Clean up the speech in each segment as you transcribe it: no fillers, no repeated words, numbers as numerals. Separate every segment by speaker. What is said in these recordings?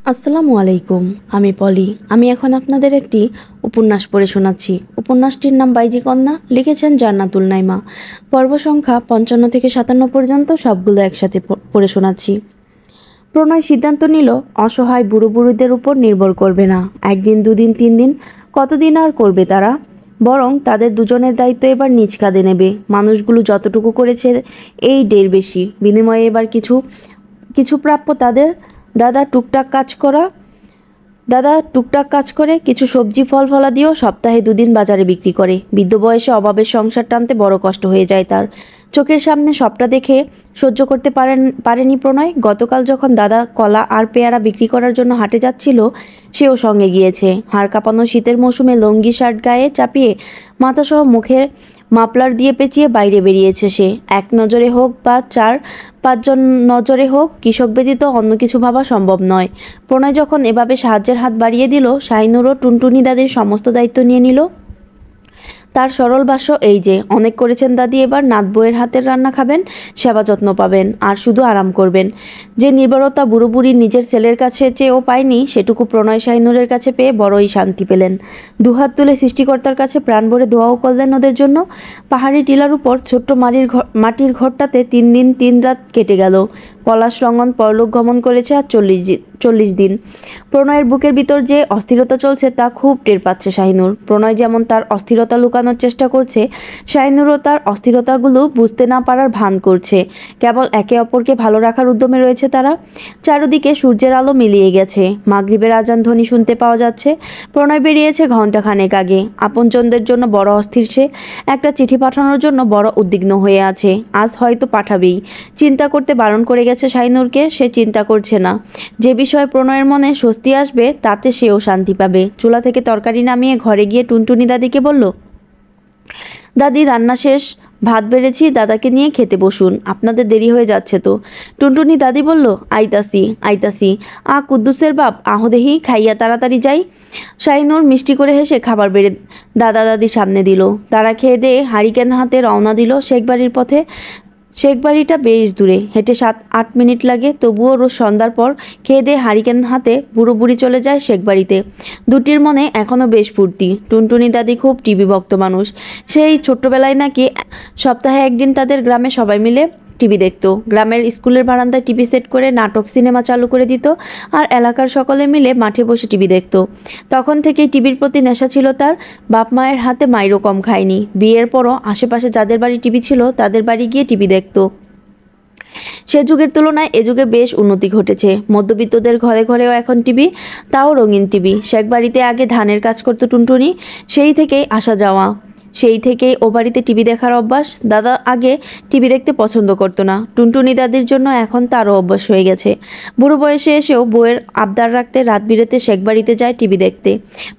Speaker 1: আসসালামু আলাইকুম। আমি পলি। আমি এখন আপনাদের একটি উপন্যাস পড়ে শোনাচ্ছি। উপন্যাসটির নাম বাইজি কন্যা, লিখেছেন জান্নাতুল নাইমা। পর্ব সংখ্যা 55 থেকে 57 পর্যন্ত সবগুলো একসাথে পড়ে শোনাচ্ছি। প্রণয় সিদ্ধান্ত নিল অসহায় বুড়ো বুড়িদের উপর নির্ভর করবে না। একদিন, দুদিন, 3 দিন, কতদিন আর করবে তারা? বরং তাদের দুজনের দায়িত্ব এবার নিজ কাঁধে নেবে। মানুষগুলো যতটুকু করেছে এই ঢের বেশি। বিনিময়ে এবার কিছু কিছু প্রাপ্য তাদের। দাদা টুকটাক কাজ করা দাদা টুকটাক কাজ করে কিছু সবজি ফল ফলাদিও সপ্তাহে 2 দিন বাজারে বিক্রি করে। বৃদ্ধ বয়সে অভাবের সংসার টানতে বড় কষ্ট হয়ে যায় তার। চোখের সামনে সবটা দেখে সহ্য করতে পারেনি প্রণয়। গতকাল যখন দাদা কলা আর পেয়ারা বিক্রি করার জন্য হাটে যাচ্ছিল, সেও সঙ্গে গিয়েছে। হাড় কাঁপানো শীতের মৌসুমে লুঙ্গি শার্ট গায়ে চাপিয়ে মাথাসহ মুখে মাফলার দিয়ে পেঁচিয়ে বাইরে বেরিয়েছে সে। এক নজরে হোক বা 4-5 জন নজরে হোক, কৃষক ব্যতীত অন্য কিছু ভাবা সম্ভব নয়। প্রণয় যখন এভাবে সাহায্যের হাত বাড়িয়ে দিল, শাহিনুরও টুনটুনি দাদির সমস্ত দায়িত্ব নিয়ে নিল। তার সরল ভাষ্য এই যে, অনেক করেছেন দাদি, এবার নাত বউয়ের হাতের রান্না খাবেন, সেবা যত্ন পাবেন, আর শুধু আরাম করবেন। যে নির্ভরতা বুড়ো বুড়ি নিজের ছেলের কাছে চেয়েও পায়নি, সেটুকু প্রণয় শাহিনুরের কাছে পেয়ে বড়ই শান্তি পেলেন। দুহাত তুলে সৃষ্টিকর্তার কাছে প্রাণ ভরে দোয়াও করলেন ওদের জন্য। পাহাড়ি টিলার উপর ছোট্ট মাটির ঘরটাতে 3 দিন 3 রাত কেটে গেল। পলাশ রঙ্গন পরলোক গমন করেছে আর 40 দিন। প্রণয়ের বুকের ভিতর যে অস্থিরতা চলছে তা খুব টের পাচ্ছে শাহিনুর। প্রণয় যেমন তার অস্থিরতা লুকানোর চেষ্টা করছে, শাহিনুরও তার অস্থিরতাগুলো বুঝতে না পারার ভান করছে। কেবল একে অপরকে ভালো রাখার উদ্যমে রয়েছে তারা। চারদিকে সূর্যের আলো মিলিয়ে গেছে। মাগরিবের আজান ধ্বনি শুনতে পাওয়া যাচ্ছে। প্রণয় বেরিয়েছে ঘণ্টাখানেক আগে। আপনজনদের জন্য বড় অস্থির সে। একটা চিঠি পাঠানোর জন্য বড় উদ্বিগ্ন হয়ে আছে। আজ হয়তো পাঠাবেই। চিন্তা করতে বারণ করে গেছে শাহিনুরকে, সে চিন্তা করছে না। যে বিষয়ে প্রণয়ের মনে স্বস্তি আসবে তাতে সেও শান্তি পাবে। চুলা থেকে তরকারি নামিয়ে ঘরে গিয়ে টুনটুনি দাদিকে বলল, দাদি রান্না শেষ, ভাত বেড়েছি, দাদাকে নিয়ে খেতে বসুন, আপনাদের দেরি হয়ে যাচ্ছে তো। টুনটুনি দাদি বলল, আইতাসি আইতাসি। কুদ্দুসের বাপ, আহ দেহি, খাইয়া তাড়াতাড়ি যাই। শাহিনুর মিষ্টি করে হেসে খাবার বেড়ে দাদা দাদির সামনে দিল। তারা খেয়ে দিয়ে হারিকেন হাতে রওনা দিল শেখবাড়ির পথে। শেখবাড়িটা বেশ দূরে, হেঁটে 7-8 মিনিট লাগে। তবুও রোজ সন্ধ্যার পর খেয়ে দিয়ে হারিকেন হাতে বুড়ো বুড়ি চলে যায় শেখবাড়িতে। দুটির মনে এখনও বেশ ফুর্তি। টুনটুনি দাদি খুব টিভি ভক্ত মানুষ। সেই ছোট্টবেলায় নাকি সপ্তাহে একদিন তাদের গ্রামে সবাই মিলে টিভি দেখতো। গ্রামের স্কুলের বারান্দায় টিভি সেট করে নাটক সিনেমা চালু করে দিত, আর এলাকার সকলে মিলে মাঠে বসে টিভি দেখতো। তখন থেকেই টিভির প্রতি নেশা ছিল তার। বাপ মায়ের হাতে মাইরও কম খায়নি। বিয়ের পরও আশেপাশে যাদের বাড়ি টিভি ছিল তাদের বাড়ি গিয়ে টিভি দেখতো। সে যুগের তুলনায় এ যুগে বেশ উন্নতি ঘটেছে। মধ্যবিত্তদের ঘরে ঘরেও এখন টিভি, তাও রঙিন টিভি। শেখবাড়িতে আগে ধানের কাজ করতো টুনটুনি, সেই থেকেই আসা যাওয়া, সেই থেকেই ও বাড়িতে টিভি দেখার অভ্যাস। দাদা আগে টিভি দেখতে পছন্দ করতো না। টুনটুনি দাদির জন্য এখন তারও অভ্যাস হয়ে গেছে। বুড়ো বয়সে এসেও বউয়ের আবদার রাখতে রাত বিরেতে শেখবাড়িতে যায় টিভি দেখতে।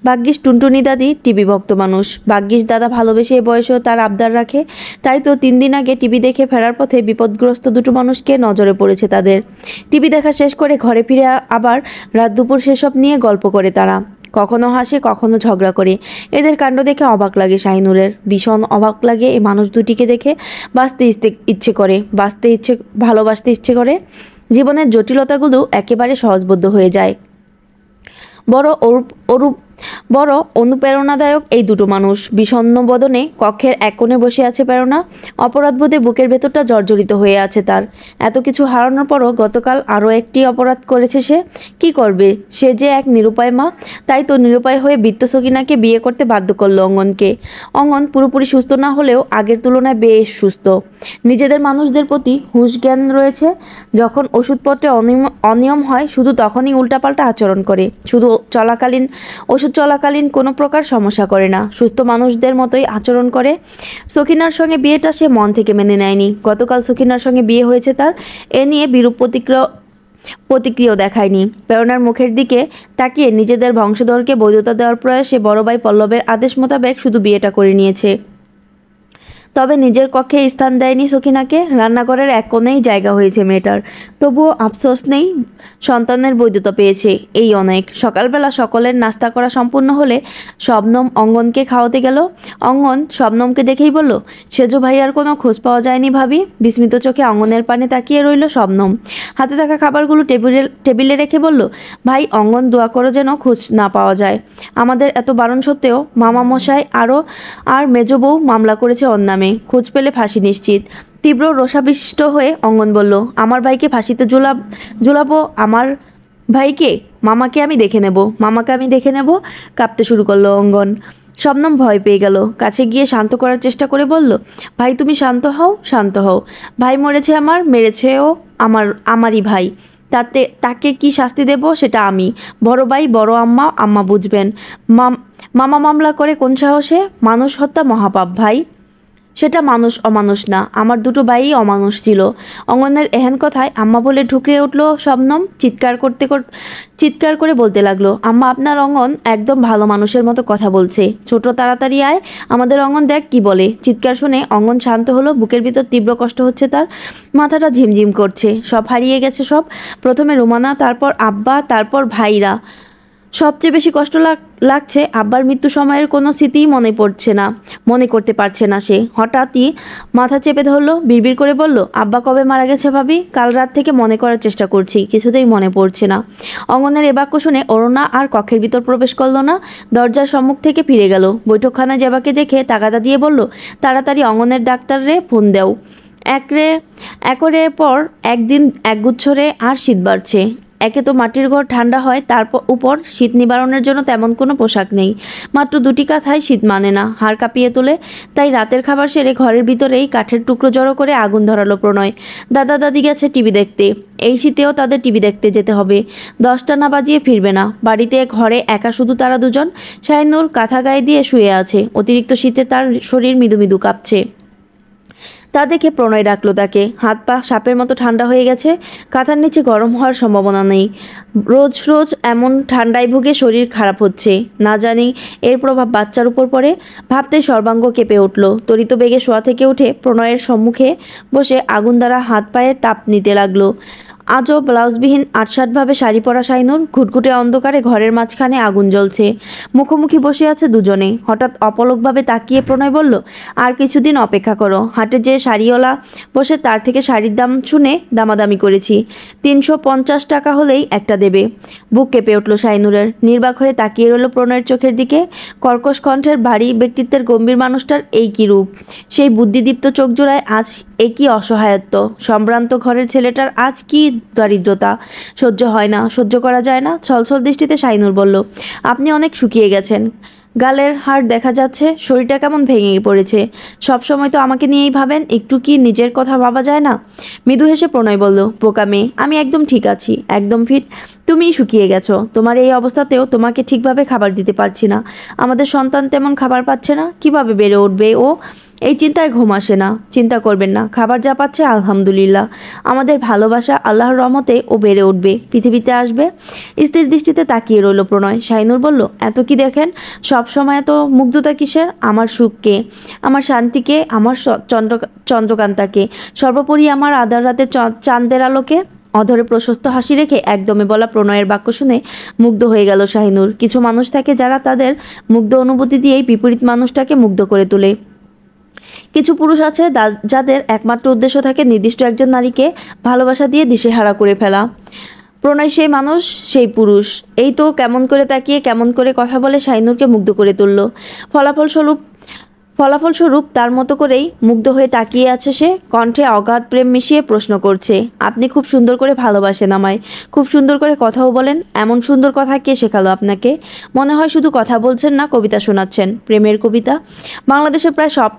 Speaker 1: ভাগ্যিস টুনটুনি দাদি টিভি ভক্ত মানুষ। ভাগ্যিস দাদা ভালোবেসে এ বয়সেও তার আবদার রাখে। তাই তো 3 দিন আগে টিভি দেখে ফেরার পথে বিপদগ্রস্ত দুটো মানুষকে নজরে পড়েছে তাদের। টিভি দেখা শেষ করে ঘরে ফিরে আবার রাত দুপুর সেসব নিয়ে গল্প করে তারা। কখনো হাসে, কখনো ঝগড়া করে। এদের কাণ্ড দেখে অবাক লাগে শাহিনুরের, ভীষণ অবাক লাগে এই মানুষ দুটিকে দেখে। ভালোবাসতে ইচ্ছে করে। জীবনের জটিলতাগুলো একেবারে সহজবোধ্য হয়ে যায়। বড় অরূপ বড় অনুপ্রেরণাদায়ক এই দুটো মানুষ। বিষণ্ণ বদনে কক্ষের এক কোণে বসে আছে প্রেরণা। অপরাধবোধে বুকের ভেতরটা জর্জরিত হয়ে আছে তার। এত কিছু হারানোর পরও গতকাল আরও একটি অপরাধ করেছে সে। কি করবে, সে যে এক নিরুপায় মা। তাই তো নিরুপায় হয়ে বৃদ্ধ সকিনাকে বিয়ে করতে বাধ্য করলো অঙ্গনকে। অঙ্গন পুরোপুরি সুস্থ না হলেও আগের তুলনায় বেশ সুস্থ। নিজেদের মানুষদের প্রতি হুঁশ জ্ঞান রয়েছে। যখন ওষুধপত্রে অনিয়ম হয় শুধু তখনই উল্টাপাল্টা আচরণ করে। ওষুধ চলাকালীন কোনো প্রকার সমস্যা করে না, সুস্থ মানুষদের মতোই আচরণ করে। সকিনার সঙ্গে বিয়েটা সে মন থেকে মেনে নেয়নি। গতকাল সকিনার সঙ্গে বিয়ে হয়েছে তার, এ নিয়ে বিরূপ প্রতিক্রিয়া দেখায়নি। প্রেরণার মুখের দিকে তাকিয়ে নিজেদের বংশধরকে বৈধতা দেওয়ার প্রয়াসে বড় ভাই পল্লবের আদেশ মোতাবেক শুধু বিয়েটা করে নিয়েছে। তবে নিজের কক্ষে স্থান দেয়নি সখিনাকে। রান্নাঘরের এক কোণেই জায়গা হয়েছে মেয়েটার। তবুও আফসোস নেই, সন্তানের বৈধতা পেয়েছে, এই অনেক। সকালবেলা সকলের নাস্তা করা সম্পূর্ণ হলে শবনম অঙ্গনকে খাওয়াতে গেল। অঙ্গন শবনমকে দেখেই বলল, সেজো ভাইয়ার কোনো খোঁজ পাওয়া যায়নি ভাবি? বিস্মিত চোখে অঙ্গনের পানে তাকিয়ে রইল শবনম। হাতে থাকা খাবারগুলো টেবিলে রেখে বলল, ভাই অঙ্গন দোয়া করো যেন খোঁজ না পাওয়া যায়। আমাদের এত বারণ সত্ত্বেও মামা মশাই আর মেজ বউ মামলা করেছে ওর নামে। খোঁজ পেলে ফাঁসি নিশ্চিত। তীব্র রোষাবিষ্ট হয়ে অঙ্গন বলল, আমার ভাইকে ফাঁসিতে ঝুলাবো? আমার ভাইকে? মামাকে আমি দেখে নেব, মামাকে আমি দেখে নেব। কাঁপতে শুরু করলো অঙ্গন। শবনম ভয় পেয়ে গেল। কাছে গিয়ে শান্ত করার চেষ্টা করে বলল, ভাই তুমি শান্ত হও, শান্ত হও। ভাই মরেছে আমার, মেরেছেও আমারই ভাই। তাকে কি শাস্তি দেব সেটা আমি, বড় ভাই, বড় আম্মা, আম্মা বুঝবেন। মামা মামলা করে কোন সাহসে? মানুষ হত্যা মহাপাপ ভাই। সেটা মানুষ অমানুষ না, আমার দুটো ভাইই অমানুষ ছিল। অঙ্গনের এহেন কথায় আম্মা বলে ঢুকরে উঠল শবনম। চিৎকার করে বলতে লাগলো, আম্মা আপনার অঙ্গন একদম ভালো মানুষের মতো কথা বলছে। ছোট তাড়াতাড়ি আয়, আমাদের অঙ্গন দেখ কি বলে। চিৎকার শুনে অঙ্গন শান্ত হলো। বুকের ভিতর তীব্র কষ্ট হচ্ছে তার, মাথাটা ঝিমঝিম করছে। সব হারিয়ে গেছে সব। প্রথমে রুমানা, তারপর আব্বা, তারপর ভাইরা। সবচেয়ে বেশি কষ্ট লাগছে আব্বার মৃত্যু সময়ের কোনো স্মৃতিই মনে করতে পারছে না সে। হঠাৎই মাথা চেপে ধরলো, বিড়বিড় করে বলল, আব্বা কবে মারা গেছে ভাবি? কাল রাত থেকে মনে করার চেষ্টা করছি, কিছুতেই মনে পড়ছে না। অঙ্গনের এ বাক্য শুনে অরুণা আর কক্ষের ভিতর প্রবেশ করলো না, দরজার সম্মুখ থেকে ফিরে গেল। বৈঠকখানায় জেবাকে দেখে তাগাদা দিয়ে বলল, তাড়াতাড়ি অঙ্গনের ডাক্তাররে ফোন দেও। একরে পর একদিন একগুচ্ছ রে। আর শীত বাড়ছে। একে তো মাটির ঘর ঠান্ডা হয়, তারপর উপর শীত নিবারণের জন্য তেমন কোনো পোশাক নেই। মাত্র দুটি কাঁথায় শীত মানে না, হাড় কাঁপিয়ে তোলে। তাই রাতের খাবার সেরে ঘরের ভিতরেই কাঠের টুকরো জড়ো করে আগুন ধরালো প্রণয়। দাদা দাদি গেছে টিভি দেখতে। এই শীতেও তাদের টিভি দেখতে যেতে হবে। 10টা না বাজিয়ে ফিরবে না। বাড়িতে ঘরে একা শুধু তারা দুজন। শাহিনুর কাঁথা গায়ে দিয়ে শুয়ে আছে। অতিরিক্ত শীতে তার শরীর মৃদু মৃদু কাঁপছে। তা দেখে প্রণয় ডাকলো তাকে। হাত পা সাপের মতো ঠান্ডা হয়ে গেছে। কাঁথার নিচে গরম হওয়ার সম্ভাবনা নেই। রোজ রোজ এমন ঠান্ডায় ভুগে শরীর খারাপ হচ্ছে, না জানি এর প্রভাব বাচ্চার উপর পড়ে। ভাবতে সর্বাঙ্গ কেঁপে উঠল। তড়িৎ বেগে শোয়া থেকে উঠে প্রণয়ের সম্মুখে বসে আগুন দ্বারা হাত পায়ে তাপ নিতে লাগলো। আজও ব্লাউজবিহীন আটসাটভাবে শাড়ি পরা শাইনুর। ঘুটঘুটে অন্ধকারে ঘরের মাঝখানে আগুন জ্বলছে। মুখোমুখি বসে আছে দুজনে। হঠাৎ অপলকভাবে তাকিয়ে প্রণয় বলল, আর কিছুদিন অপেক্ষা করো। হাটে যে শাড়িওয়ালা বসে তার থেকে শাড়ির দাম শুনে দামাদামি করেছি। 350 টাকা হলেই একটা দেবে। বুক কেঁপে উঠল শাইনুরের। নির্বাক হয়ে তাকিয়ে রইল প্রণয়ের চোখের দিকে। কর্কশ কণ্ঠের ভারী ব্যক্তিত্বের গম্ভীর মানুষটার এই কী রূপ! সেই বুদ্ধিদীপ্ত চোখ জোড়ায় আজ এ কী অসহায়ত্ব! সম্ভ্রান্ত ঘরের ছেলেটার আজ কি দারিদ্রতা! সহ্য হয় না, সহ্য করা যায় না। ছলছল দৃষ্টিতে শাইনুর বলল, আপনি অনেক শুকিয়ে গেছেন। গালের হাড় দেখা যাচ্ছে। শরীরটা কেমন ভেঙে পড়েছে। সব সময় তো আমাকে নিয়েই ভাবেন, একটু কি নিজের কথা ভাবা যায় না? মৃদু হেসে প্রণয় বলল, বোকা মেয়ে, আমি একদম ঠিক আছি, একদম ফিট। তুমিই শুকিয়ে গেছো। তোমার এই অবস্থাতেও তোমাকে ঠিকভাবে খাবার দিতে পারছি না। আমাদের সন্তান তেমন খাবার পাচ্ছে না, কিভাবে বেড়ে উঠবে ও? এই চিন্তায় ঘুম আসে না। চিন্তা করবেন না, খাবার যা পাচ্ছে আলহামদুলিল্লাহ। আমাদের ভালোবাসা, আল্লাহর রহমতে ও বেড়ে উঠবে, পৃথিবীতে আসবে। স্থির দৃষ্টিতে তাকিয়ে রইল প্রণয়। শাইনুর বলল, এত কি দেখেন? সব সময় এত মুগ্ধতা কিসের? আমার সুখকে, আমার শান্তিকে, আমার চন্দ্রকান্তাকে, সর্বোপরি আমার আধার রাতে চাঁদের আলোকে। অধরে প্রশস্ত হাসি রেখে একদমে বলা প্রণয়ের বাক্য শুনে মুগ্ধ হয়ে গেল শাহিনুর। কিছু মানুষ থাকে যারা তাদের মুগ্ধ অনুভূতি দিয়েই বিপরীত মানুষটাকে মুগ্ধ করে তোলে। কিছু পুরুষ আছে যাদের একমাত্র উদ্দেশ্য থাকে নির্দিষ্ট একজন নারীকে ভালোবাসা দিয়ে দিশেহারা করে ফেলা। প্রণয় সেই মানুষ, সেই পুরুষ। এই তো কেমন করে তাকিয়ে কেমন করে কথা বলে শাইনুরকে মুগ্ধ করে তুলল। ফলাফলস্বরূপ তার মতো করেই মুগ্ধ হয়ে তাকিয়ে আছে সে। কণ্ঠে অগাধ প্রেম মিশিয়ে প্রশ্ন করছে, আপনি খুব সুন্দর করে ভালোবাসেন আমায়, খুব সুন্দর করে কথাও বলেন। এমন সুন্দর কথা কে শেখালো আপনাকে? মনে হয় শুধু কথা বলছেন না, কবিতা শোনাচ্ছেন, প্রেমের কবিতা। বাংলাদেশের প্রায় সব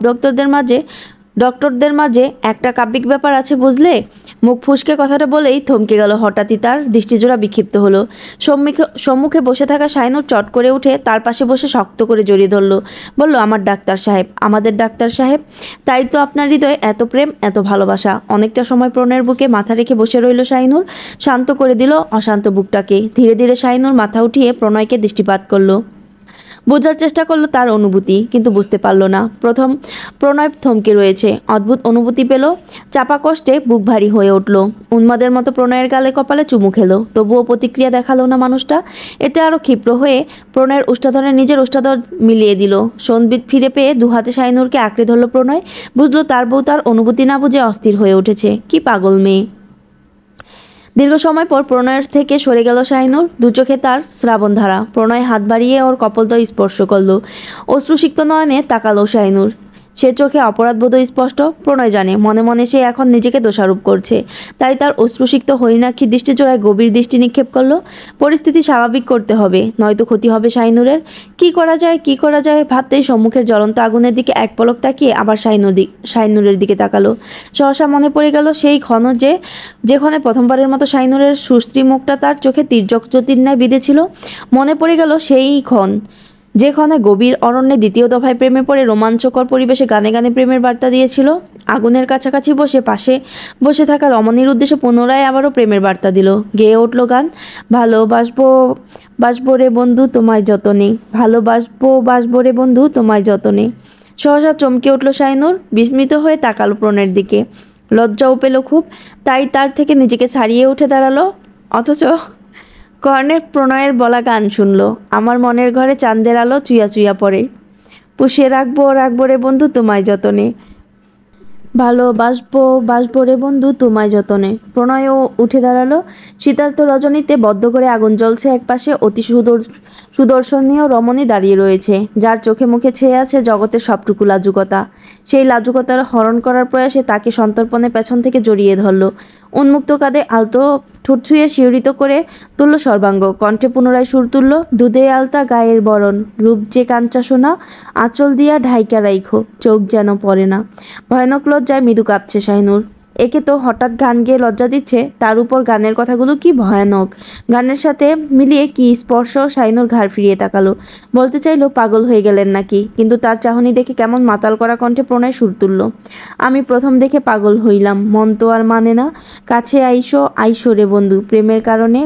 Speaker 1: ডক্টরদের মাঝে একটা কাব্যিক ব্যাপার আছে বুঝলে। মুখ ফুসকে কথাটা বলেই থমকে গেল। হঠাৎই তার দৃষ্টিজোড়া বিক্ষিপ্ত হলো। সম্মুখে বসে থাকা শাইনুর চট করে উঠে তার পাশে বসে শক্ত করে জড়িয়ে ধরল। বলল, আমার ডাক্তার সাহেব, আমাদের ডাক্তার সাহেব। তাই তো আপনার হৃদয়ে এত প্রেম, এত ভালোবাসা। অনেকটা সময় প্রণয়ের বুকে মাথা রেখে বসে রইল শাইনুর। শান্ত করে দিল অশান্ত বুকটাকে। ধীরে ধীরে শাইনুর মাথা উঠিয়ে প্রণয়কে দৃষ্টিপাত করলো। বোঝার চেষ্টা করলো তার অনুভূতি, কিন্তু বুঝতে পারলো না। প্রথম প্রণয় থমকে রয়েছে, অদ্ভুত অনুভূতি পেল, চাপা কষ্টে বুক ভারী হয়ে উঠল। উন্মাদের মতো প্রণয়ের গালে কপালে চুমু খেলো, তবুও প্রতিক্রিয়া দেখালো না মানুষটা। এতে আরও ক্ষিপ্র হয়ে প্রণয়ের উষ্ঠাধরে নিজের উষ্ঠাধর মিলিয়ে দিল। সন্বিত ফিরে পেয়ে দুহাতে শাহিনুরকে আঁকড়ে ধরল প্রণয়। বুঝলো তার বউ তার অনুভূতি না বুঝে অস্থির হয়ে উঠেছে। কি পাগল মেয়ে! দীর্ঘ সময় পর প্রণয়ের থেকে সরে গেল শাহিনুর, দু চোখে তার শ্রাবণধারা। প্রণয় হাত বাড়িয়ে ওর কপোলদ্বয় স্পর্শ করলো। অশ্রুসিক্ত নয়নে তাকালো শাহিনুর। সে চোখে অপরাধবোধ স্পষ্ট। প্রণয় জানে মনে মনে সে এখন নিজেকে দোষারোপ করছে, তাই তার অশ্রুসিক্ত হরিণাক্ষী দৃষ্টিজোড়ায় গভীর দৃষ্টি নিক্ষেপ করলো। পরিস্থিতি স্বাভাবিক করতে হবে, নয়তো ক্ষতি হবে শাহিনুরের। কি করা যায় ভাবতেই সম্মুখের জ্বলন্ত আগুনের দিকে এক পলক তাকিয়ে আবার শাহিনুরের দিকে তাকালো। সহসা মনে পড়ে গেল সেই ক্ষণ যেখানে প্রথমবারের মতো শাহিনুরের সুশ্রী মুখটা তার চোখে তীর্যক জ্যোতির ন্যায় বিঁধেছিল। মনে পড়ে গেল সেই ক্ষণ যেখানে গভীর অরণ্যে দ্বিতীয় দফায় প্রেমে পড়ে রোমাঞ্চকর পরিবেশে গানে গানে প্রেমের বার্তা দিয়েছিল। আগুনের কাছাকাছি পাশে বসে থাকা রমণীর উদ্দেশ্যে পুনরায় আবারও প্রেমের বার্তা দিল। গেয়ে উঠল গান, বাসবো রে বন্ধু তোমায় যতনে, বাসবো রে বন্ধু তোমায় যতনে। সহসা চমকে উঠল শাহিনুর, বিস্মিত হয়ে তাকালো প্রণয়ের দিকে। লজ্জাও পেল খুব, তাই তার থেকে নিজেকে ছাড়িয়ে উঠে দাঁড়ালো। অথচ কর্ণের প্রণয়ের বলা গান শুনল। আমার মনের ঘরে চাঁদের আলো চুইয়া চুইয়া পড়ে, পুষিয়ে রাখবো রে বন্ধু তোমায় যতনে, বাসবো রে বন্ধু তোমায় যতনে। প্রণয়ও উঠে দাঁড়ালো। শীতার্ত রজনীতে বদ্ধ করে আগুন জ্বলছে একপাশে। অতি সুদর্শনীয় রমণী দাঁড়িয়ে রয়েছে, যার চোখে মুখে ছেয়ে আছে জগতের সবটুকু লাজুকতা। সেই লাজুকতার হরণ করার প্রয়াসে তাকে সন্তর্পণে পেছন থেকে জড়িয়ে ধরল। উন্মুক্ত কাঁধে আলতো ঠোঁট ছুঁয়ে শিহরিত করে তুলল সর্বাঙ্গ। কণ্ঠে পুনরায় সুর তুলল, দুধে আলতা গায়ের বরণ, রূপ যে কাঞ্চা সোনা, আঁচল দিয়া ঢাইকা রাইখো, চোখ যেন পড়ে না। ভয়ানক লজ্জায় মৃদু কাঁপছে শাহিনুর। একে তো হঠাৎ গান গেয়ে লজ্জা দিচ্ছে, তার উপর গানের কথাগুলো কি ভয়ানক। গানের সাথে মিলিয়ে কি স্পর্শ। শাহিনুর ঘাড় ফিরিয়ে তাকালো। বলতে চাইলো পাগল হয়ে গেলেন নাকি, কিন্তু তার চাহনি দেখে কেমন মাতাল করা কণ্ঠে প্রণয় সুর তুলল। আমি প্রথম দেখে পাগল হইলাম, মন তো আর মানে না। কাছে আইসো রে বন্ধু, প্রেমের কারণে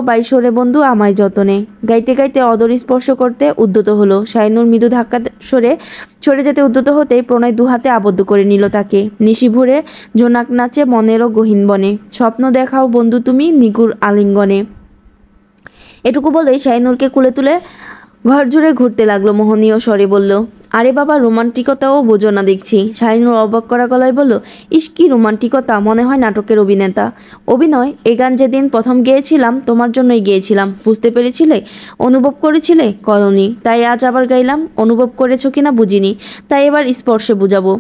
Speaker 1: বাইশো রে বন্ধু আমায় যতনে। গাইতে গাইতে অদর স্পর্শ করতে উদ্যত হলো। শাহিনুর মৃদু ধাক্কা সরে যেতে উদ্যত হতেই প্রণয় দুহাতে আবদ্ধ করে নিল তাকে। নিশি ভরে জোনাক নাচে মনেরও গহীন বনে, স্বপ্ন দেখাও বন্ধু তুমি নিগুড় আলিঙ্গনে। এটুকু বলেই শাহিনুরকে কুলে তুলে ঘর জুড়ে ঘুরতে লাগলো। মোহনীয় স্বরে বলল, আরে বাবা, রোমান্টিকতাও বোঝো না দেখছি। শাহিনুর অবাক করা গলায় বলল, ইস কি রোমান্টিকতা, মনে হয় নাটকের অভিনেতা। অভিনয়? এ গান যেদিন প্রথম গেয়েছিলাম তোমার জন্যই গেয়েছিলাম, বুঝতে পেরেছিলে? অনুভব করেছিলে? করনি, তাই আজ আবার গাইলাম। অনুভব করেছো কিনা বুঝিনি, তাই এবার স্পর্শে বুঝাবো।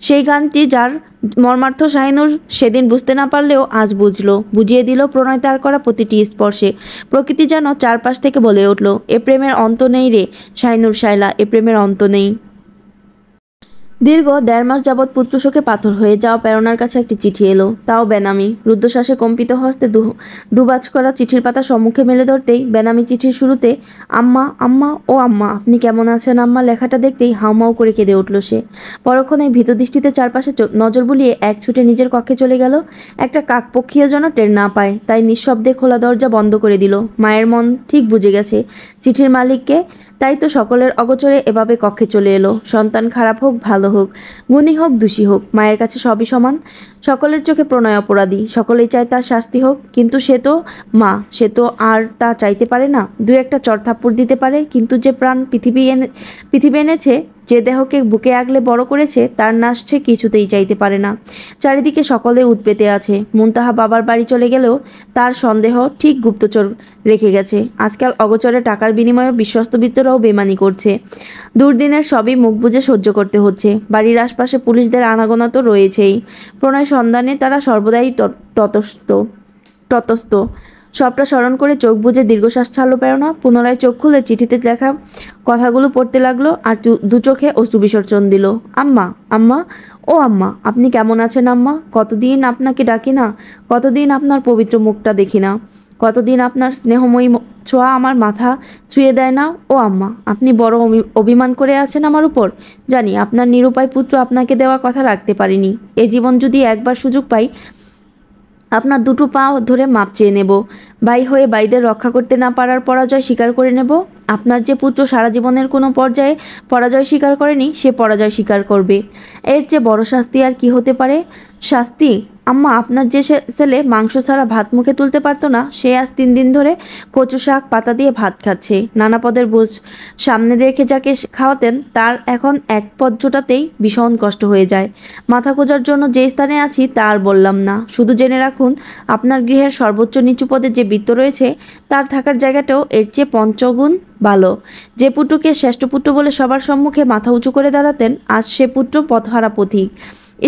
Speaker 1: সেই গানটি যার মর্মার্থ শাহিনুর সেদিন বুঝতে না পারলেও আজ বুঝলো, বুঝিয়ে দিল প্রণয় তার করা প্রতিটি স্পর্শে। প্রকৃতি যেন চারপাশ থেকে বলে উঠল, এ প্রেমের অন্ত নেই রে শাহিনুর শায়লা, এ প্রেমের অন্ত নেই। দীর্ঘ 1.5 মাস যাবৎ পুত্রশোকে পাথর হয়ে যাওয়া প্রেরণার কাছে একটি চিঠি এলো, তাও বেনামি। রুদ্ধশ্বাসে কম্পিত হস্তে দুবাজ করা চিঠির পাতা সম্মুখে মেলে ধরতেই বেনামি চিঠির শুরুতে আম্মা আম্মা ও আম্মা আপনি কেমন আছেন আম্মা লেখাটা দেখতেই হাউমাউ করে কেঁদে উঠল সে। পরক্ষণে ভীত দৃষ্টিতে চারপাশে নজর বুলিয়ে এক ছুটে নিজের কক্ষে চলে গেল। একটা কাকপক্ষীও যেন টের না পায়, তাই নিঃশব্দে খোলা দরজা বন্ধ করে দিল। মায়ের মন ঠিক বুঝে গেছে চিঠির মালিককে, তাই তো সকলের অগোচরে এভাবে কক্ষে চলে এলো। সন্তান খারাপ হোক ভালো হোক, গুণী হোক দোষী হোক, মায়ের কাছে সবই সমান। সকলের চোখে প্রণয় অপরাধী, সকলেই চায় তার শাস্তি হোক, কিন্তু সে তো মা, সে তো আর তা চাইতে পারে না। দু একটা চড়থাপ্পড় দিতে পারে, কিন্তু যে প্রাণ পৃথিবী এনেছে, যে দেহকে বুকে আগলে বড় করেছে, তার নাশ সে কিছুতেই চাইতে পারে না। চারিদিকে সকলে উৎপেতে আছে। মুনতাহা বাবার বাড়ি চলে গেলেও তার সন্দেহ ঠিক গুপ্তচর রেখে গেছে। আজকাল অগোচরে টাকার বিনিময়ে বিশ্বস্ত বৃত্তরাও বেমানি করছে। দুর্দিনের সবই মুখ বুজে সহ্য করতে হচ্ছে। বাড়ির আশপাশে পুলিশদের আনাগোনা তো রয়েছেই। প্রণয় সন্ধানে তারা সর্বদাই ততস্থ। সবটা স্মরণ করে চোখ বুজে দীর্ঘশ্বাস ছাড়ল প্রেরণা। পুনরায় চোখ খুলে চিঠিতে লেখা কথাগুলো পড়তে লাগলো, আর দু চোখে অশ্রু বিসর্জন দিল। আম্মা আম্মা ও আম্মা আপনি কেমন আছেন আম্মা? কতদিন আপনাকে ডাকি না, কতদিন আপনার পবিত্র মুখটা দেখি না, কতদিন আপনার স্নেহময়ী ছোঁয়া আমার মাথা ছুঁয়ে দেয় না। ও আম্মা, আপনি বড় অভিমান করে আছেন আমার উপর। জানি আপনার নিরুপায় পুত্র আপনাকে দেওয়া কথা রাখতে পারিনি। এ জীবন যদি একবার সুযোগ পাই, আপনার দুটো পা ধরে মাপ চেয়ে নেব। ভাই হয়ে ভাইদের রক্ষা করতে না পারার পরাজয় স্বীকার করে নেব। আপনার যে পুত্র সারা জীবনের কোনো পর্যায়ে পরাজয় স্বীকার করেনি, সে পরাজয় স্বীকার করবে। এর চেয়ে বড় শাস্তি আর কি হতে পারে? শাস্তি? আম্মা, আপনার যে ছেলে মাংস ছাড়া ভাত মুখে তুলতে পারতো না, সে আজ 3 দিন ধরে কচু শাক পাতা দিয়ে ভাত খাচ্ছে। নানা পদের বোঝ সামনে রেখে যাকে খাওয়াতেন, তার এখন এক পদ জোটাতেই ভীষণ কষ্ট হয়ে যায়। মাথা গোঁজার জন্য যে স্থানে আছি তা আর বললাম না। শুধু জেনে রাখুন, আপনার গৃহের সর্বোচ্চ নিচু পদে যে বৃত্ত রয়েছে, তার থাকার জায়গাটাও এর চেয়ে পঞ্চগুণ ভালো। যে পুত্রকে শ্রেষ্ঠ পুত্র বলে সবার সম্মুখে মাথা উঁচু করে দাঁড়াতেন, আজ সে পুত্র পথহারা পথিক।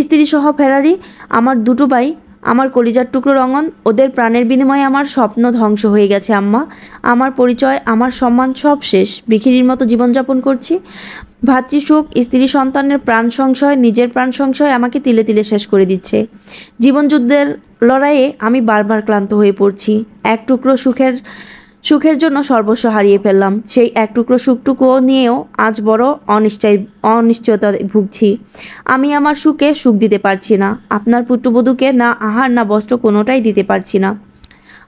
Speaker 1: স্ত্রী সহ ফেরারি আমার দুটো ভাই, আমার কলিজার টুকরো রঙন, ওদের প্রাণের বিনিময়ে আমার স্বপ্ন ধ্বংস হয়ে গেছে আম্মা। আমার পরিচয়, আমার সম্মান সব শেষ। ভিখিরির মতো জীবনযাপন করছি। ভাতৃসুখ, স্ত্রী সন্তানের প্রাণ সংশয়, নিজের প্রাণ সংশয় আমাকে তিলে তিলে শেষ করে দিচ্ছে। জীবনযুদ্ধের লড়াইয়ে আমি বারবার ক্লান্ত হয়ে পড়ছি। এক টুকরো সুখের জন্য সর্বস্ব হারিয়ে ফেললাম। সেই এক টুকরো সুখটুকুও নিয়েও আজ বড় অনিশ্চয়তায় ভুগছি। আমি আমার সুখে সুখ দিতে পারছি না। আপনার পুত্রবধূকে না আহার না বস্ত্র কোনোটাই দিতে পারছি না।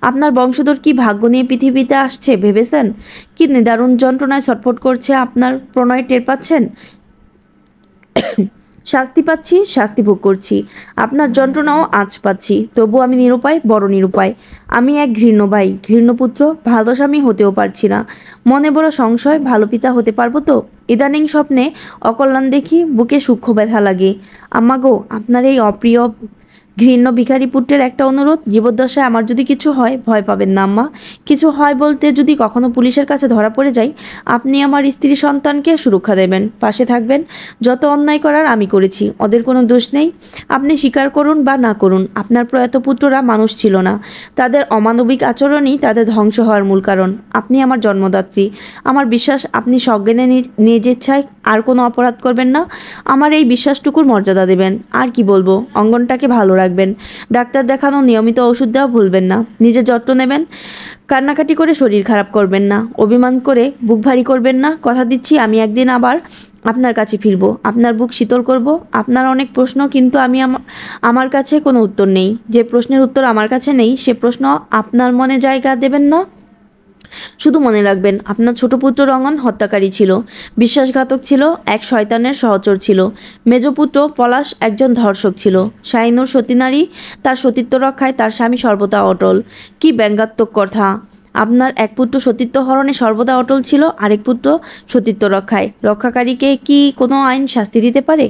Speaker 1: আপনার বংশধর কি ভাগ্য নিয়ে পৃথিবীতে আসছে ভেবেছেন? কি নিদারুণ যন্ত্রণায় ছটফট করছে আপনার প্রণয় টের পাচ্ছেন? শাস্তি পাচ্ছি, শাস্তি ভোগ করছি। আপনার যন্ত্রণাও আঁচ পাচ্ছি। তবু আমি নিরুপায়, বড় নিরুপায়। আমি এক ঘৃণ্য ভাই, ঘৃণ্য পুত্র, ভালো স্বামী হতেও পারছি না। মনে বড় সংশয়, ভালো পিতা হতে পারবো তো? ইদানিং স্বপ্নে অকল্যাণ দেখি, বুকে সূক্ষ্ম ব্যথা লাগে। আম্মা গো, আপনার এই অপ্রিয় ঘৃণ্য ভিখারি পুত্রের একটা অনুরোধ, জীবদ্দশায় আমার যদি কিছু হয়, ভয় পাবেন না আম্মা। কিছু হয় বলতে, যদি কখনো পুলিশের কাছে ধরা পড়ে যাই, আপনি আমার স্ত্রী সন্তানকে সুরক্ষা দেবেন, পাশে থাকবেন। যত অন্যায় করার আমি করেছি, ওদের কোনো দোষ নেই। আপনি স্বীকার করুন বা না করুন, আপনার প্রয়াত পুত্ররা মানুষ ছিল না। তাদের অমানবিক আচরণই তাদের ধ্বংস হওয়ার মূল কারণ। আপনি আমার জন্মদাত্রী। আমার বিশ্বাস, আপনি সজ্ঞানে নিজ ইচ্ছায় আর কোনো অপরাধ করবেন না। আমার এই বিশ্বাসটুকুর মর্যাদা দেবেন। আর কি বলবো, অঙ্গনটাকে ভালো রাখবেন, ডাক্তার দেখানো, নিয়মিত ওষুধ দেওয়া ভুলবেন না, নিজের যত্ন নেবেন, কান্নাকাটি করে শরীর খারাপ করবেন না, অভিমান করে বুক ভারী করবেন না। কথা দিচ্ছি, আমি একদিন আবার আপনার কাছে ফিরবো, আপনার বুক শীতল করব। আপনার অনেক প্রশ্ন, কিন্তু আমার কাছে কোনো উত্তর নেই। যে প্রশ্নের উত্তর আমার কাছে নেই, সে প্রশ্ন আপনার মনে জায়গা দেবেন না। শুধু মনে রাখবেন, আপনার ছোট পুত্র রঙন হত্যাকারী ছিল, বিশ্বাসঘাতক ছিল, এক শয়তানের সহচর ছিল। মেজপুত্র পলাশ একজন ধর্ষক ছিল। শাহিনুর সতীনারী, তার সতীত্ব রক্ষায় তার স্বামী সর্বদা অটল। কি ব্যঙ্গাত্মক কথা! আপনার এক পুত্র সতীত্ব হরণে সর্বদা অটল ছিল, আরেক পুত্র সতীত্ব রক্ষায়। রক্ষাকারীকে কি কোনো আইন শাস্তি দিতে পারে?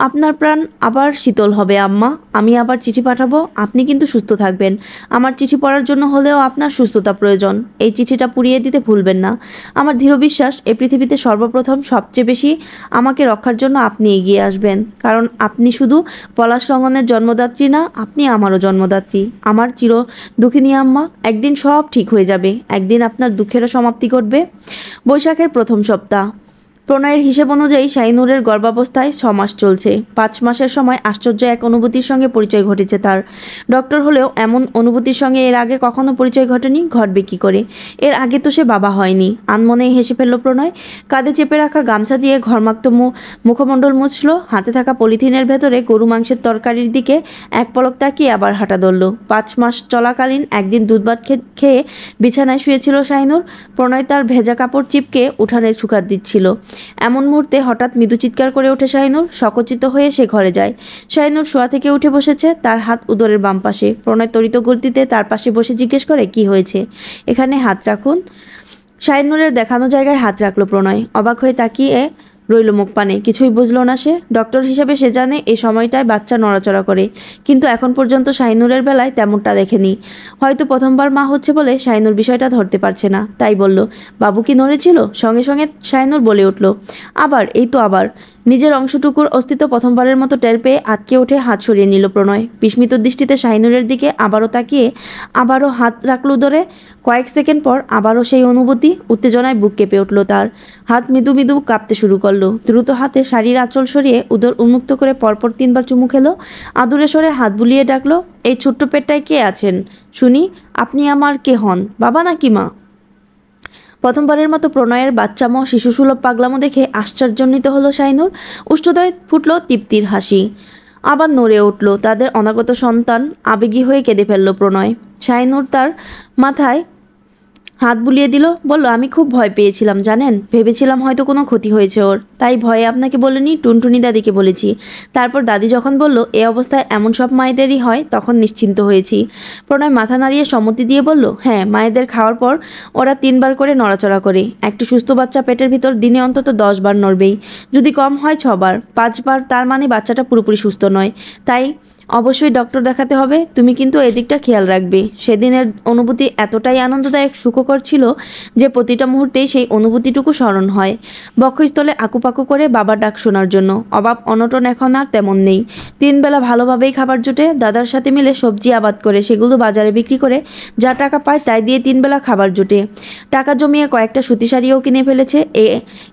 Speaker 1: আপনার প্রাণ আবার শীতল হবে আম্মা। আমি আবার চিঠি পাঠাবো, আপনি কিন্তু সুস্থ থাকবেন। আমার চিঠি পড়ার জন্য হলেও আপনার সুস্থতা প্রয়োজন। এই চিঠিটা পুড়িয়ে দিতে ভুলবেন না। আমার দৃঢ় বিশ্বাস, এই পৃথিবীতে সর্বপ্রথম সবচেয়ে বেশি আমাকে রক্ষার জন্য আপনি এগিয়ে আসবেন। কারণ আপনি শুধু পলাশ রঙনের জন্মদাত্রী না, আপনি আমারও জন্মদাত্রী। আমার চির দুঃখিনী আম্মা, একদিন সব ঠিক হয়ে যাবে। একদিন আপনার দুঃখেরও সমাপ্তি ঘটবে। বৈশাখের প্রথম সপ্তাহ। প্রণয়ের হিসেব অনুযায়ী শাহিনুরের গর্ভাবস্থায় 6 মাস চলছে। 5 মাসের সময় আশ্চর্য এক অনুভূতির সঙ্গে পরিচয় ঘটেছে তার। ডক্টর হলেও এমন অনুভূতির সঙ্গে এর আগে কখনো পরিচয় ঘটেনি। ঘটবে কী করে? এর আগে তো সে বাবা হয়নি। আনমনেই হেসে ফেলল প্রণয়। কাঁধে চেপে রাখা গামছা দিয়ে ঘরমাক্ত মুখমণ্ডল মুছল। হাতে থাকা পলিথিনের ভেতরে গরু মাংসের তরকারির দিকে এক পলক তাকিয়ে আবার হাঁটা ধরল। 5 মাস চলাকালীন একদিন দুধ ভাত খেয়ে বিছানায় শুয়েছিল শাহিনুর। প্রণয় তার ভেজা কাপড় চিপকে উঠানে শুকাত দিচ্ছিল। এমন মুহূর্তে হঠাৎ মৃদু চিৎকার করে ওঠে শাহিনুর। সচকিত হয়ে সে ঘরে যায়। শাহিনুর শোয়া থেকে উঠে বসেছে, তার হাত উদরের বাম পাশে। প্রণয় তড়িৎ গতিতে তার পাশে বসে জিজ্ঞেস করে, কি হয়েছে? এখানে হাত রাখুন। শাহিনুরের দেখানো জায়গায় হাত রাখলো প্রণয়। অবাক হয়ে তাকিয়ে রইল মুখ পানে। কিছুই বুঝল না সে। ডক্টর হিসেবে সে জানে এই সময়টায় বাচ্চা নড়াচড়া করে, কিন্তু এখন পর্যন্ত শাহিনুরের বেলায় তেমনটা দেখেনি। হয়তো প্রথমবার মা হচ্ছে বলে শাহিনুর বিষয়টা ধরতে পারছে না, তাই বলল, বাবু কি নড়েছিল? সঙ্গে সঙ্গে শাহিনুর বলে উঠল, আবার, এই তো আবার। নিজের অংশটুকুর অস্তিত্ব প্রথমবারের মতো টের পেয়ে আটকে উঠে হাত সরিয়ে নিল প্রণয়। বিস্মিত দৃষ্টিতে শাহিনুরের দিকে আবারও তাকিয়ে আবারও হাত রাখল উদরে। কয়েক সেকেন্ড পর আবারও সেই অনুভূতি। উত্তেজনায় বুক কেঁপে উঠল তার। হাত মৃদু মৃদু কাঁপতে শুরু করলো। দ্রুত হাতে শাড়ির আঁচল সরিয়ে উদর উন্মুক্ত করে পরপর 3বার চুমু খেলো। আদুরে সরে হাত বুলিয়ে ডাকলো, এই ছোট্ট পেটটায় কে আছেন শুনি? আপনি আমার কে হন, বাবা নাকি মা? প্রথমবারের মতো প্রণয়ের বাচ্চামো শিশুসুলভ পাগলামো দেখে আশ্চর্যান্বিত হলো শাহিনুর। উষ্ঠদয় ফুটল তৃপ্তির হাসি। আবার নড়ে উঠল। তাদের অনাগত সন্তান আবেগী হয়ে কেঁদে ফেলল প্রণয়। শাহিনুর তার মাথায় হাত বুলিয়ে দিল, বলল, আমি খুব ভয় পেয়েছিলাম জানেন, ভেবেছিলাম হয়তো কোনো ক্ষতি হয়েছে ওর, তাই ভয়ে আপনাকে বলিনি, টুনটুনি দাদিকে বলেছি। তারপর দাদি যখন বলল এ অবস্থায় এমন সব মায়েদেরই হয়, তখন নিশ্চিন্ত হয়েছি। প্রণয় মাথা নাড়িয়ে সম্মতি দিয়ে বলল, হ্যাঁ, মায়েদের খাওয়ার পর ওরা 3 বার করে নড়াচড়া করে। একটি সুস্থ বাচ্চা পেটের ভিতর দিনে অন্তত 10 বার নড়বেই, যদি কম হয় 6 বার, 5 বার, তার মানে বাচ্চাটা পুরোপুরি সুস্থ নয়। তাই অবশ্যই ডক্টর দেখাতে হবে। তুমি কিন্তু এদিকটা খেয়াল রাখবে। সেদিনের অনুভূতি এতটাই আনন্দদায়ক, সুখকর ছিল যে প্রতিটা মুহূর্তেই সেই অনুভূতিটুকু স্মরণ হয়। বক্ষস্থলে আকুপাকু করে বাবার ডাক শোনার জন্য। অভাব অনটন এখন আর তেমন নেই। 3 বেলা ভালোভাবেই খাবার জোটে। দাদার সাথে মিলে সবজি আবাদ করে সেগুলো বাজারে বিক্রি করে যা টাকা পায় তাই দিয়ে 3 বেলা খাবার জোটে। টাকা জমিয়ে কয়েকটা সুতি শাড়িও কিনে ফেলেছে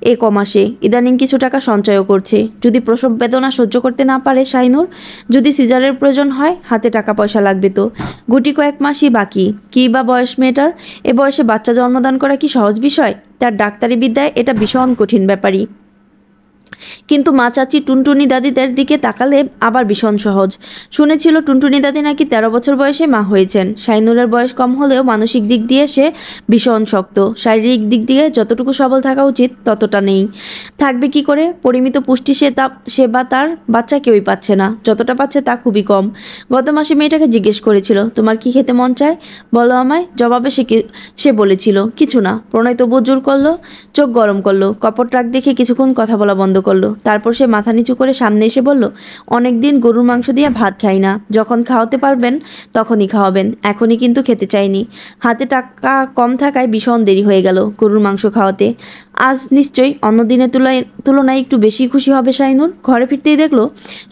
Speaker 1: এ কমাসে। ইদানিং কিছু টাকা সঞ্চয়ও করছে। যদি প্রসব বেদনা সহ্য করতে না পারে শাইনুর, যদি সিজারের প্রয়োজন হয়, হাতে টাকা পয়সা লাগবে তো। গুটি কয়েক মাসই বাকি। কী বা বয়স মেয়েটার? এ বয়সে বাচ্চা জন্মদান করা কি সহজ বিষয়? তার ডাক্তারি বিদ্যায় এটা ভীষণ কঠিন ব্যাপারই। কিন্তু মা চাচি টুনটুনি দাদিদের দিকে তাকালে আবার ভীষণ সহজ। শুনেছিল টুনটুনি দাদি নাকি 13 বছর বয়সে মা হয়েছেন। শাইনুরের বয়স কম হলেও মানসিক দিক দিয়ে সে ভীষণ শক্ত। শারীরিক দিক দিয়ে যতটুকু সবল থাকা উচিত ততটা নেই। থাকবে কি করে? পরিমিত পুষ্টি সে বা তার বাচ্চা কেউই পাচ্ছে না। যতটা পাচ্ছে তা খুবই কম। গত মাসে মেয়েটাকে জিজ্ঞেস করেছিল, তোমার কি খেতে মন চায়, বলো আমায়। জবাবে সে বলেছিল কিছু না। প্রণয় তবুও জোর করলো, চোখ গরম করলো, কপট রাগ দেখে কিছুক্ষণ কথা বলা বন্ধ করলো। তারপর সে মাথা নিচু করে সামনে এসে বলল, অনেকদিন গরুর মাংস দিয়ে ভাত খাই না। যখন খাওয়াতে পারবেন তখনই খাওয়াবেন, এখনই কিন্তু খেতে চাইনি। হাতে টাকা কম থাকায় ভীষণ দেরি হয়ে গেল গরুর মাংস খাওয়াতে। আজ নিশ্চয়ই অন্য দিনের তুলনায় একটু বেশি খুশি হবে শাইনুর। ঘরে ফিরতেই দেখলো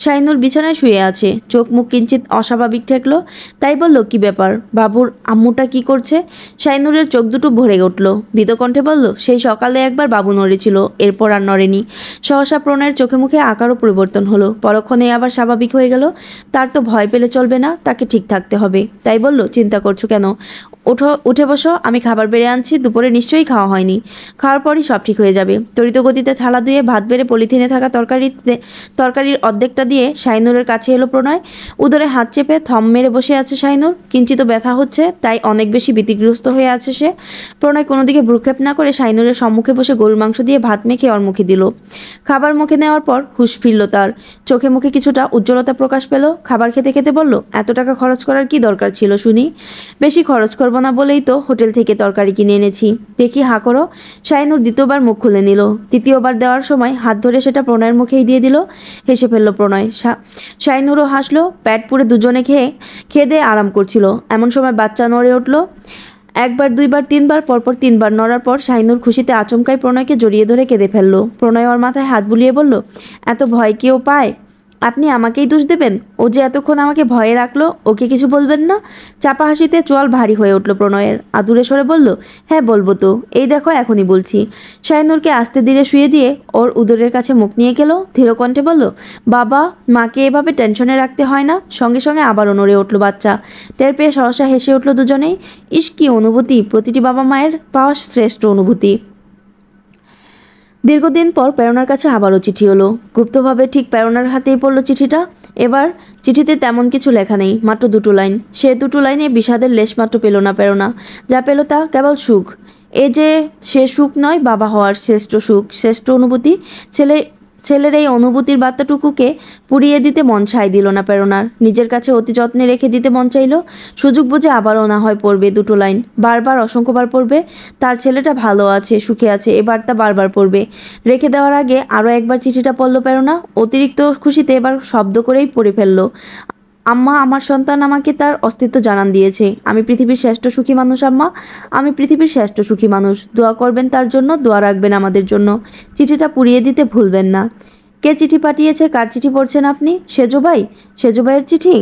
Speaker 1: শাইনুর বিছানায় শুয়ে আছে। চোখ মুখ কিঞ্চিত অস্বাভাবিক ঠেকলো। তাই বলল, কি ব্যাপার, বাবুর আম্মুটা কি করছে? শাইনুরের চোখ দুটো ভরে উঠল। ভীত কণ্ঠে বলল, সেই সকালে একবার বাবু নড়েছিল, এরপর আর নড়েনি। সহসা প্রণয়ের চোখে মুখে আকারও পরিবর্তন হলো। পরক্ষণে আবার স্বাভাবিক হয়ে গেল। তার তো ভয় পেলে চলবে না, তাকে ঠিক থাকতে হবে। তাই বলল, চিন্তা করছো কেন? উঠে বসো, আমি খাবার বেড়ে আনছি। দুপুরে নিশ্চয়ই খাওয়া হয়নি। খাওয়ার পরই সব ঠিক হয়ে যাবে। তড়িৎ গতিতে থালা ধুয়ে ভাত বেড়ে পলিথিনে থাকা তরকারির অর্ধেকটা দিয়ে শাইনুরের কাছে এলো প্রণয়। উদরে হাত চেপে থম মেরে বসে আছে শাইনুর। কিঞ্চিত ব্যথা হচ্ছে, তাই অনেক বেশি ভীতিগ্রস্ত হয়ে আছে সে। প্রণয় কোনো দিকে ভ্রুক্ষেপ না করে শাইনুরের সম্মুখে বসে গরুর মাংস দিয়ে ভাত মেখে ওর মুখে দিল। খাবার মুখে নেওয়ার পর হুঁশ ফিরল তার। চোখে মুখে কিছুটা উজ্জ্বলতা প্রকাশ পেল। খাবার খেতে খেতে বলল, এত টাকা খরচ করার কি দরকার ছিল শুনি? বেশি খরচ করবো না বলেই তো হোটেল থেকে তরকারি কিনে এনেছি। দেখি হাঁ করো। শাইনুর দ্বিতীয়বার মুখ খুলে নিল। তৃতীয়বার দেওয়ার সময় হাত ধরে সেটা প্রণয়ের মুখেই দিয়ে দিল। হেসে ফেলল প্রণয়। শাইনুরও হাসলো। প্যাট পুড়ে দুজনে খেয়ে দিয়ে আরাম করছিল। এমন সময় বাচ্চা নড়ে উঠল। একবার, দুইবার, 3 বার, পরপর 3 বার নড়ার পর শাইনুর খুশিতে আচমকাই প্রণয়কে জড়িয়ে ধরে কেঁদে ফেলল। প্রণয় ওর মাথায় হাত বুলিয়ে বলল, এত ভয় কেউ পায়? আপনি আমাকেই দোষ দেবেন? ও যে এতক্ষণ আমাকে ভয়ে রাখলো, ওকে কিছু বলবেন না? চাপা হাসিতে চোয়াল ভারী হয়ে উঠল প্রণয়ের। আদুরে সরে বলল, হ্যাঁ বলবো তো, এই দেখো এখনই বলছি। শাইনুরকে আস্তে ধীরে শুয়ে দিয়ে ওর উদরের কাছে মুখ নিয়ে গেল। ধীর কণ্ঠে বলল, বাবা, মাকে এভাবে টেনশনে রাখতে হয় না। সঙ্গে সঙ্গে আবারও নড়ে উঠল বাচ্চা। টের পেয়ে সহসা হেসে উঠল দুজনেই। ইস, কি অনুভূতি! প্রতিটি বাবা মায়ের পাওয়া শ্রেষ্ঠ অনুভূতি। দীর্ঘদিন পর প্রেরণার কাছে আবারও চিঠি হলো। গুপ্তভাবে ঠিক প্রেরণার হাতেই পড়ল চিঠিটা। এবার চিঠিতে তেমন কিছু লেখা নেই, মাত্র 2 লাইন। সে 2 লাইনে বিষাদের লেশমাত্র পেল না প্রেরণা। যা পেল তা কেবল সুখ। এ যে সে সুখ নয়, বাবা হওয়ার শ্রেষ্ঠ সুখ, শ্রেষ্ঠ অনুভূতি। ছেলের এই অনুভূতির বার্তাটুকুকে পুড়িয়ে দিতে মন ছাই দিল না প্রেরণার। নিজের কাছে অতি যত্নে রেখে দিতে মন চাইল। সুযোগ বুঝে আবারও না হয় পড়বে 2 লাইন। বারবার, অসংখ্যবার পড়বে। তার ছেলেটা ভালো আছে, সুখে আছে, এ বার্তা বারবার পড়বে। রেখে দেওয়ার আগে আরও একবার চিঠিটা পড়ল প্রেরণা। অতিরিক্ত খুশিতে এবার শব্দ করেই পড়ে ফেলল, আম্মা, আমার সন্তান আমাকে তার অস্তিত্ব জানান দিয়েছে। আমি পৃথিবীর শ্রেষ্ঠ সুখী মানুষ আম্মা, আমি পৃথিবীর শ্রেষ্ঠ সুখী মানুষ। দোয়া করবেন তার জন্য, দোয়া রাখবেন আমাদের জন্য। চিঠিটা পুড়িয়ে দিতে ভুলবেন না। কে চিঠি পাঠিয়েছে? কার চিঠি পড়ছেন আপনি? সেজো ভাই? সেজো ভাইয়ের চিঠি?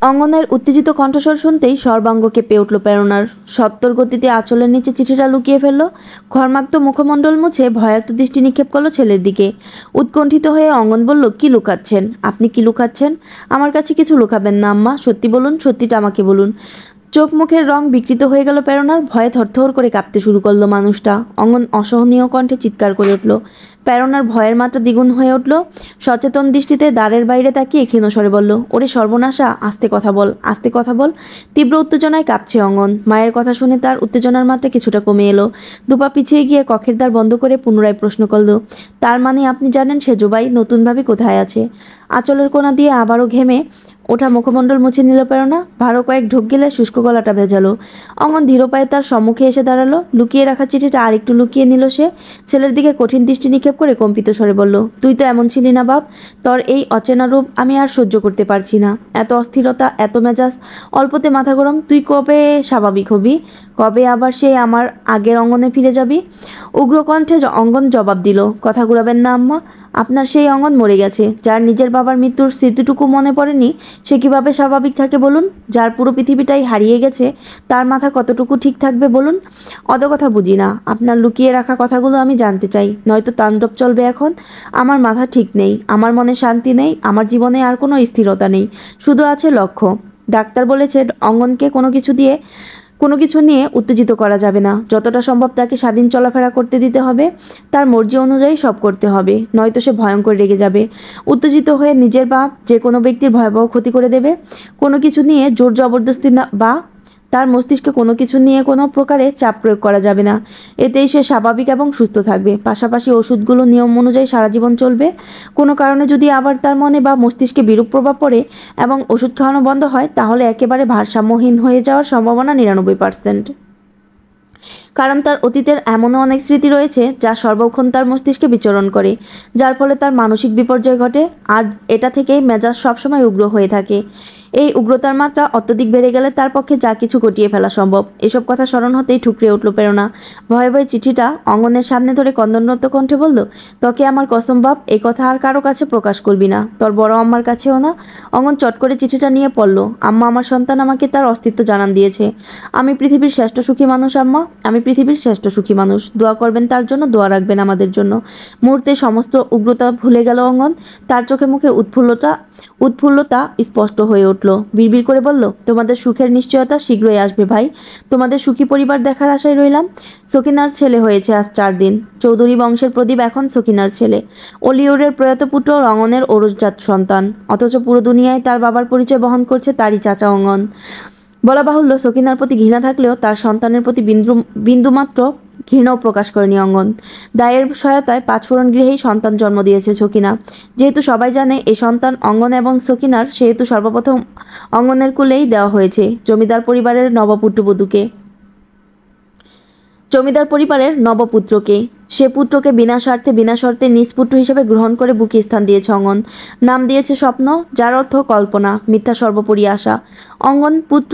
Speaker 1: অঙ্গনের উত্তেজিত কণ্ঠস্বর শুনতেই সর্বাঙ্গ কেঁপে উঠল প্রেরণার। সত্তর গতিতে আঁচলের নিচে চিঠিটা লুকিয়ে ফেলল। ঘর্মাক্ত মুখমণ্ডল মুছে ভয়ার্ত দৃষ্টি নিক্ষেপ করলো ছেলের দিকে। উৎকণ্ঠিত হয়ে অঙ্গন বলল, কি লুকাচ্ছেন? আপনি কি লুকাচ্ছেন? আমার কাছে কিছু লুকাবেন না আম্মা, সত্যি বলুন, সত্যিটা আমাকে বলুন। চোখ মুখের রং বিকৃত হয়ে গেল প্রেরণার। ভয়ে থরথর করে কাঁপতে শুরু করলো মানুষটা। অঙ্গন অসহনীয় কণ্ঠে চিৎকার করে উঠল। প্রেরণার ভয়ের মাত্রা দ্বিগুণ হয়ে উঠল। সচেতন দৃষ্টিতে দ্বারের বাইরে তাকিয়ে ক্ষীণস্বরে বলল, ওরে সর্বনাশা, আস্তে কথা বল, আস্তে কথা বল। তীব্র উত্তেজনায় কাঁপছে অঙ্গন। মায়ের কথা শুনে তার উত্তেজনার মাত্রা কিছুটা কমে এলো। দুপা পিছিয়ে গিয়ে কক্ষের দ্বার বন্ধ করে পুনরায় প্রশ্ন করল, তার মানে আপনি জানেন সেজুবাই নতুনভাবে কোথায় আছে? আঁচলের কোণা দিয়ে আবারও ঘেমে ওঠা মুখমণ্ডল মুছে নিল প্রেরণা। ভারো কয়েক ঢোক গেলে শুষ্ক গলাটা ভেজালো। অঙ্গন ধীর পায়ে তার সম্মুখে এসে দাঁড়ালো। লুকিয়ে রাখা চিঠিটা আরেকটু লুকিয়ে নিল সে। ছেলের দিকে কঠিন দৃষ্টি নিক্ষেপ করে কম্পিত স্বরে বলল, তুই তো এমন ছিলি না বাপ। তোর এই অচেনা রূপ আমি আর সহ্য করতে পারছি না। এত অস্থিরতা, এত মেজাজ, অল্পতে মাথা গরম। তুই কবে স্বাভাবিক হবি? কবে আবার সেই আমার আগের অঙ্গনে ফিরে যাবি? উগ্র কণ্ঠে অঙ্গন জবাব দিল, কথা ঘুরাবেন না আম্মা। আপনার সেই অঙ্গন মরে গেছে। যার নিজের বাবার মৃত্যুর স্মৃতিটুকু মনে পড়েনি, সে কিভাবে স্বাভাবিক থাকে বলুন? যার পুরো পৃথিবীটাই হারিয়ে গেছে, তার মাথা কতটুকু ঠিক থাকবে বলুন? অত কথা বুঝি না। আপনার লুকিয়ে রাখা কথাগুলো আমি জানতে চাই, নয়তো তাণ্ডব চলবে এখন। আমার মাথা ঠিক নেই, আমার মনে শান্তি নেই, আমার জীবনে আর কোনো স্থিরতা নেই, শুধু আছে লক্ষ্য। ডাক্তার বলেছে অঙ্গনকে কোনো কিছু নিয়ে উত্তেজিত করা যাবে না। যতটা সম্ভব তাকে স্বাধীন চলাফেরা করতে দিতে হবে। তার মর্জি অনুযায়ী সব করতে হবে, নয়তো সে ভয়ঙ্কর রেগে যাবে। উত্তেজিত হয়ে নিজের বা যে কোনো ব্যক্তির ভয়াবহ ক্ষতি করে দেবে। কোনো কিছু নিয়ে জোর জবরদস্তি না বা তার মস্তিষ্কে কোনো কিছু নিয়ে কোনো প্রকারে চাপ প্রয়োগ করা যাবে না। এতেই সে স্বাভাবিক এবং সুস্থ থাকবে। পাশাপাশি ওষুধগুলো নিয়ম অনুযায়ী সারা জীবন চলবে। কোনো কারণে যদি আবার তার মনে বা মস্তিষ্কে বিরূপ প্রভাব পড়ে এবং ওষুধ খাওয়ানো বন্ধ হয়, তাহলে একেবারে ভারসাম্যহীন হয়ে যাওয়ার সম্ভাবনা 99%। কারণ তার অতীতের এমনও অনেক স্মৃতি রয়েছে যা সর্বক্ষণ তার মস্তিষ্কে বিচরণ করে, যার ফলে তার মানসিক বিপর্যয় ঘটে। আর এটা থেকেই মেজাজ সবসময় উগ্র হয়ে থাকে। এই উগ্রতার মাত্রা অত্যধিক বেড়ে গেলে তার পক্ষে যা কিছু ঘটিয়ে ফেলা সম্ভব। এসব কথা স্মরণ হতেই ঠুকরে উঠল প্রেরণা। ভয়ে ভয়ে চিঠিটা অঙ্গনের সামনে ধরে কন্দনরত কণ্ঠে বলল, তোকে আমার কসম বাপ, এই কথা আর কারো কাছে প্রকাশ করবি না, তোর বড় আম্মার কাছেও না। অঙ্গন চট করে চিঠিটা নিয়ে পড়ল। আম্মা, আমার সন্তান আমাকে তার অস্তিত্ব জানান দিয়েছে। আমি পৃথিবীর শ্রেষ্ঠ সুখী মানুষ আম্মা, আমি পৃথিবীর শ্রেষ্ঠ সুখী মানুষ। দোয়া করবেন তার জন্য, দোয়া রাখবেন আমাদের জন্য। মুহূর্তে সমস্ত উগ্রতা ভুলে গেল অঙ্গন। তার চোখে মুখে উৎফুল্লতা স্পষ্ট হয়ে উঠল। বিড়বিড় করে বলল, তোমাদের সুখের নিশ্চয়তা শীঘ্রই আসবে ভাই। তোমাদের সুখী পরিবার দেখার আশায় রইলাম। সকিনার ছেলে হয়েছে আজ 4 দিন। চৌধুরী বংশের প্রদীপ এখন সকিনার ছেলে। অলিউডের প্রয়াত পুত্র রঙনের ওরসজাত সন্তান, অথচ পুরো দুনিয়ায় তার বাবার পরিচয় বহন করছে তারই চাচা অঙ্গন। বলা বাহুল্য, সকিনার প্রতি ঘৃণা থাকলেও তার সন্তানের প্রতি বিন্দুমাত্র ঘৃণাও প্রকাশ করেনি অঙ্গন। দায়ের সহায়তায় 5 ফোড়ন গৃহেই সন্তান জন্ম দিয়েছে সকিনা। যেহেতু সবাই জানে এই সন্তান অঙ্গন এবং সকিনার, সেহেতু সর্বপ্রথম অঙ্গনের কুলেই দেওয়া হয়েছে জমিদার পরিবারের নবপুত্রকে। সে পুত্রকে বিনা শর্তে নিজ পুত্র হিসেবে গ্রহণ করে বুকে স্থান দিয়েছে অঙ্গন। নাম দিয়েছে স্বপ্ন, যার অর্থ কল্পনা, মিথ্যা সর্বোপরি আশা। অঙ্গন পুত্র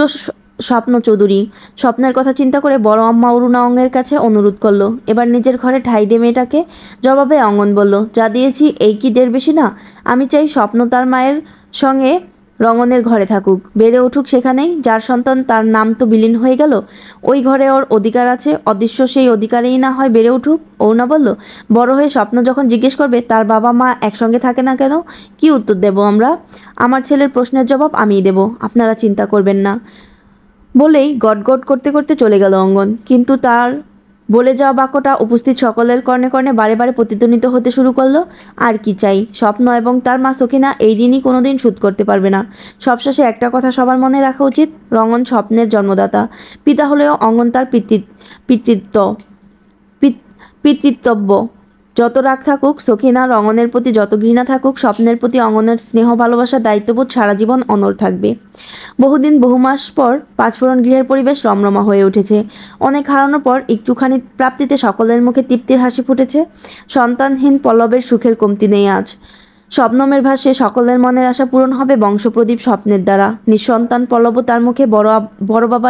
Speaker 1: স্বপ্ন চৌধুরী স্বপ্নের কথা চিন্তা করে বড় আম্মা অরুণা অঙ্গের কাছে অনুরোধ করলো এবার নিজের ঘরে ঠাঁই দে মেয়েটাকে। জবাবে অঙ্গন বলল, যা দিয়েছি এই কি ঢের বেশি না? আমি চাই স্বপ্ন তার মায়ের সঙ্গে রঙনের ঘরে থাকুক, বেড়ে উঠুক সেখানেই। যার সন্তান তার নাম তো বিলীন হয়ে গেল, ওই ঘরে ওর অধিকার আছে, অদৃশ্য সেই অধিকারেই না হয় বেড়ে উঠুক। অরুণা বলল, বড় হয়ে স্বপ্ন যখন জিজ্ঞেস করবে তার বাবা মা একসঙ্গে থাকে না কেন, কি উত্তর দেব আমরা? আমার ছেলের প্রশ্নের জবাব আমিই দেব, আপনারা চিন্তা করবেন না। বলেই গটগট করতে করতে চলে গেল অঙ্গন। কিন্তু তার বলে যাওয়া বাক্যটা উপস্থিত সকলের কর্ণে কর্ণে বারে বারে প্রতিধ্বনিত হতে শুরু করলো। আর কি চাই? স্বপ্ন এবং তার মা সকিনা এই ঋণই কোনোদিন শোধ করতে পারবে না। সবশেষে একটা কথা সবার মনে রাখা উচিত, রঙন স্বপ্নের জন্মদাতা। পিতা হলেও অঙ্গন তার পিতৃত্বব্য। যত রাগ থাকুক সখিনা, রঙনের প্রতি যত ঘৃণা থাকুক, স্বপ্নের প্রতি অঙ্গনের স্নেহ ভালোবাসা দায়িত্ববোধ সারা জীবন অনড় থাকবে। বহুদিন বহু মাস পর 5 ফোড়ন গৃহের পরিবেশ রমরমা হয়ে উঠেছে। অনেক হারানোর পর একটুখানি প্রাপ্তিতে সকলের মুখে তৃপ্তির হাসি ফুটেছে। সন্তানহীন পল্লবের সুখের কমতি নেই আজ। শবনমের ভাসে সকলের মনের আশা পূরণ হবে বংশপ্রদীপ স্বপ্নের দ্বারা। নিঃসন্তান পল্লব তার মুখে বড় বাবা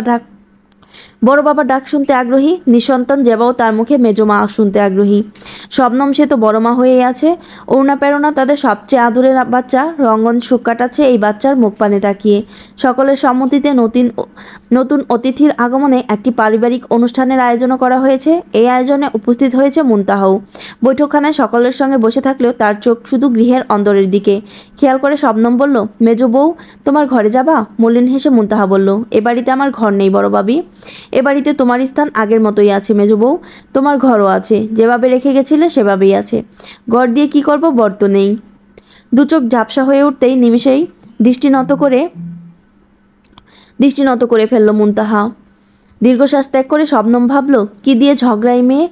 Speaker 1: বড় বাবা ডাক শুনতে আগ্রহী, নিঃসন্তান জেবাও তার মুখে মেজো মা শুনতে আগ্রহী। শবনম সে তো বড় মা হয়েই আছে। অরুণা প্রেরণা তাদের সবচেয়ে আদরের বাচ্চা। রঙ্গন সুখ কাটাচ্ছে এই বাচ্চার মুখ পানে তাকিয়ে। সকলের সম্মতিতে নতুন অতিথির আগমনে একটি পারিবারিক অনুষ্ঠানের আয়োজনও করা হয়েছে। এই আয়োজনে উপস্থিত হয়েছে মুনতাহাও। বৈঠকখানায় সকলের সঙ্গে বসে থাকলেও তার চোখ শুধু গৃহের অন্দরের দিকে। খেয়াল করে শবনম বলল, মেজো বউ, তোমার ঘরে যাবা? মলিন হেসে মুনতাহা বলল, এ বাড়িতে আমার ঘর নেই বড় বাবি। এ বাড়িতে তোমার স্থান আগের মতোই আছে মেজো বউ। তোমার ঘরও আছে, যেভাবে রেখে গেছিলে সেভাবেই আছে। ঘর দিয়ে কি করব, বর তো নেই। দু চোখ ঝাপসা হয়ে উঠতেই নিমিষেই দৃষ্টি নত করে ফেলল মুনতাহা। দীর্ঘশ্বাস ত্যাগ করে শবনম ভাবল, কি দিয়ে ঝগড়া এই মেয়ে,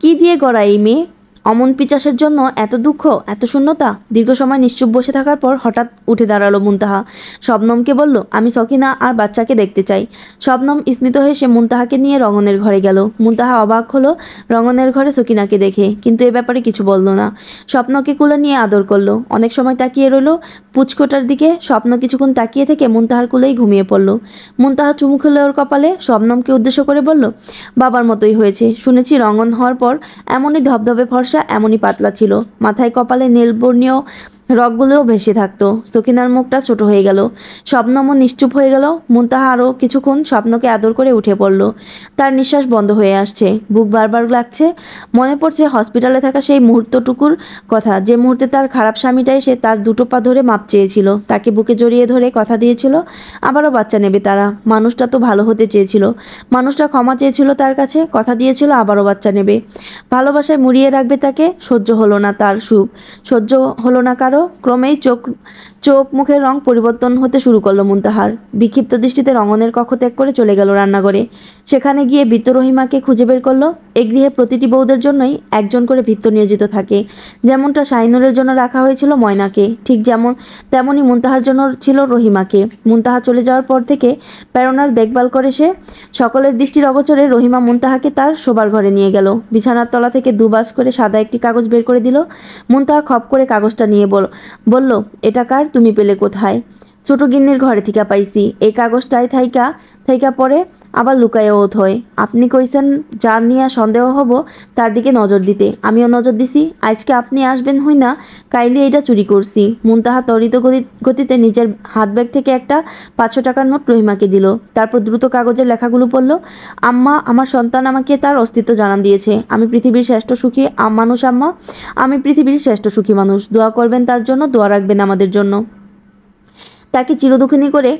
Speaker 1: কি দিয়ে গড়া এই মেয়ে। অমন পিচাসের জন্য এত দুঃখ, এত শূন্যতা। দীর্ঘ সময় নিশ্চুপ বসে থাকার পর হঠাৎ উঠে দাঁড়ালো মুনতাহা। শবনমকে বলল, আমি সকিনা আর বাচ্চাকে দেখতে চাই। শবনম স্মিত হেসে মুনতাহাকে নিয়ে রঙনের ঘরে গেল। মুনতাহা অবাক হলো রঙনের ঘরে সকিনাকে দেখে, কিন্তু এ ব্যাপারে কিছু বলল না। স্বপ্নকে কুলে নিয়ে আদর করলো। অনেক সময় তাকিয়ে রইল পুচকোটার দিকে। স্বপ্ন কিছুক্ষণ তাকিয়ে থেকে মুনতাহার কুলেই ঘুমিয়ে পড়ল। মুনতাহা চুমু খেলো ওর কপালে। শবনমকে উদ্দেশ্য করে বলল, বাবার মতোই হয়েছে। শুনেছি রঙন হওয়ার পর এমনই ধবধবে ফর্সা, এমনই পাতলা ছিল। মাথায় কপালে নীলবর্ণীয় রগগুলোও ভেসে থাকতো। সকিনার মুখটা ছোট হয়ে গেল। শবনমও নিশ্চুপ হয়ে গেল। মুনতাহা আরও কিছুক্ষণ স্বপ্নকে আদর করে উঠে পড়ল। তার নিঃশ্বাস বন্ধ হয়ে আসছে, বুক বারবার লাগছে। মনে পড়ছে হসপিটালে থাকা সেই মুহূর্তটুকুর কথা, যে মুহূর্তে তার খারাপ স্বামীটা এসে তার দুটো পা ধরে মাপ চেয়েছিল, তাকে বুকে জড়িয়ে ধরে কথা দিয়েছিল আবারও বাচ্চা নেবে তারা। মানুষটা তো ভালো হতে চেয়েছিল, মানুষটা ক্ষমা চেয়েছিল তার কাছে, কথা দিয়েছিল আবারও বাচ্চা নেবে, ভালোবাসায় মুড়িয়ে রাখবে তাকে। সহ্য হলো না তার সুখ, সহ্য হলো না কারো। ক্রমেই চোখ মুখের রং পরিবর্তন হতে শুরু করলো মুনতাহার। বিক্ষিপ্ত দৃষ্টিতে রঙনের কক্ষ ত্যাগ করে চলে গেল রান্নাঘরে। সেখানে গিয়ে ভৃত্য রহিমাকে খুঁজে বের করলো। এ গৃহে প্রতিটি বউদের জন্যই একজন করে ভৃত্য নিয়োজিত থাকে। যেমনটা শাহিনুরের জন্য রাখা হয়েছিল ময়নাকে, ঠিক তেমনই মুনতাহার জন্য ছিল রহিমাকে। মুনতাহা চলে যাওয়ার পর থেকে প্রেরণার দেখভাল করে সে। সকলের দৃষ্টির অগোচরে রহিমা মুনতাহাকে তার শোবার ঘরে নিয়ে গেল। বিছানার তলা থেকে দুবাস করে সাদা একটি কাগজ বের করে দিল। মুনতাহা খপ করে কাগজটা নিয়ে বলল, এটা কার, তুমি পেলে কোথায়? ছোট গিন্নির ঘরে থিকা পাইছি। এই কাগজটাই থাইকা পরে আবার লুকায়ও থয়। আপনি কইছেন যা নিয়া সন্দেহ হব তার দিকে নজর দিতে, আমিও নজর দিছি। আজকে আপনি আসবেন হই না, কাইলি এইটা চুরি করছি। মুনতাহা ত্বরিত গতিতে নিজের হাত ব্যাগ থেকে একটা 500 টাকার নোট রহিমাকে দিল। তারপর দ্রুত কাগজের লেখাগুলো পড়ল। আম্মা, আমার সন্তান আমাকে তার অস্তিত্ব জানান দিয়েছে। আমি পৃথিবীর শ্রেষ্ঠ সুখী মানুষ আম্মা, আমি পৃথিবীর শ্রেষ্ঠ সুখী মানুষ। দোয়া করবেন তার জন্য, দোয়া রাখবেন আমাদের জন্য। তাকে চিরদুঃখিনী করে